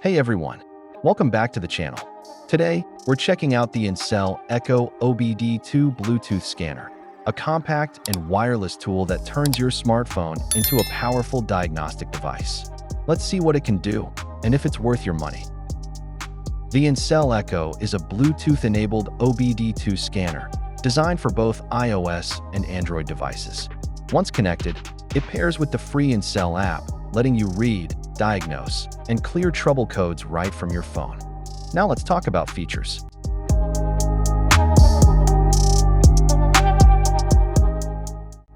Hey everyone, welcome back to the channel. Today, we're checking out the ANCEL Echo OBD2 Bluetooth scanner, a compact and wireless tool that turns your smartphone into a powerful diagnostic device. Let's see what it can do and if it's worth your money. The ANCEL Echo is a Bluetooth-enabled OBD2 scanner designed for both iOS and Android devices. Once connected, it pairs with the free ANCEL app, letting you read, diagnose, and clear trouble codes right from your phone. Now let's talk about features.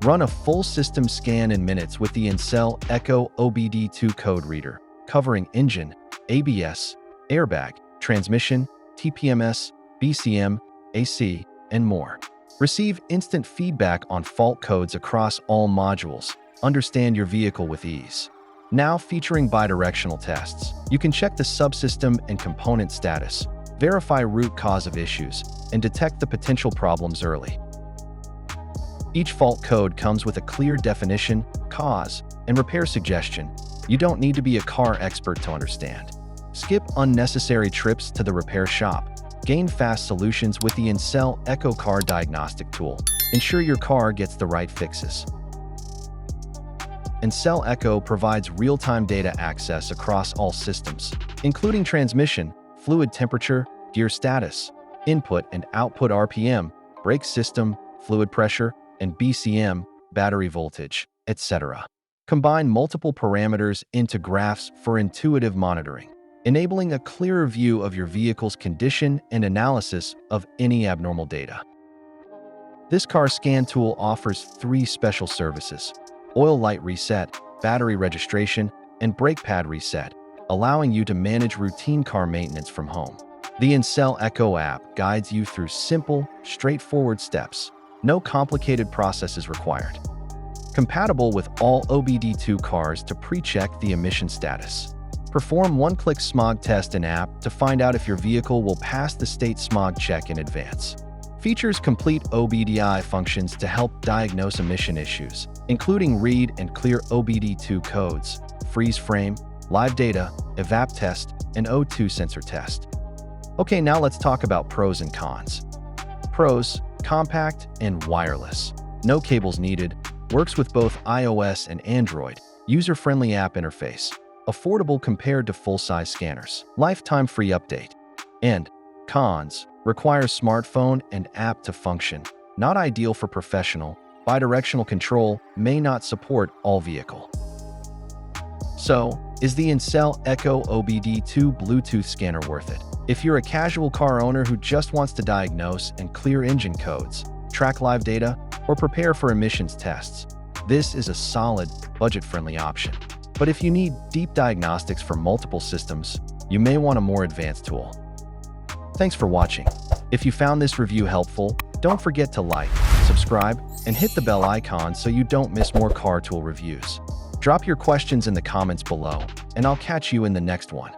Run a full system scan in minutes with the ANCEL Echo OBD2 code reader, covering engine, ABS, airbag, transmission, TPMS, BCM, AC, and more. Receive instant feedback on fault codes across all modules. Understand your vehicle with ease. Now featuring bidirectional tests, you can check the subsystem and component status, verify root cause of issues, and detect the potential problems early. Each fault code comes with a clear definition, cause, and repair suggestion. You don't need to be a car expert to understand. Skip unnecessary trips to the repair shop. Gain fast solutions with the ANCEL Echo Car Diagnostic tool. Ensure your car gets the right fixes. ANCEL Echo provides real-time data access across all systems, including transmission, fluid temperature, gear status, input and output RPM, brake system, fluid pressure, and BCM, battery voltage, etc. Combine multiple parameters into graphs for intuitive monitoring, enabling a clearer view of your vehicle's condition and analysis of any abnormal data. This car scan tool offers 3 special services: oil light reset, battery registration, and brake pad reset, allowing you to manage routine car maintenance from home. The ANCEL Echo app guides you through simple, straightforward steps. No complicated processes required. Compatible with all OBD2 cars to pre-check the emission status. Perform one-click smog test in app to find out if your vehicle will pass the state smog check in advance. Features complete OBDI functions to help diagnose emission issues, including read and clear OBD2 codes, freeze frame, live data, evap test, and O2 sensor test. Okay, now let's talk about pros and cons. Pros: compact and wireless. No cables needed. Works with both iOS and Android. User-friendly app interface. Affordable compared to full-size scanners. Lifetime free update. And cons: requires smartphone and app to function. Not ideal for professional. Bidirectional control may not support all vehicle. So, is the ANCEL Echo OBD2 Bluetooth scanner worth it? If you're a casual car owner who just wants to diagnose and clear engine codes, track live data, or prepare for emissions tests, this is a solid, budget-friendly option. But if you need deep diagnostics for multiple systems, you may want a more advanced tool. Thanks for watching. If you found this review helpful, don't forget to like, subscribe, and hit the bell icon so you don't miss more car tool reviews. Drop your questions in the comments below, and I'll catch you in the next one.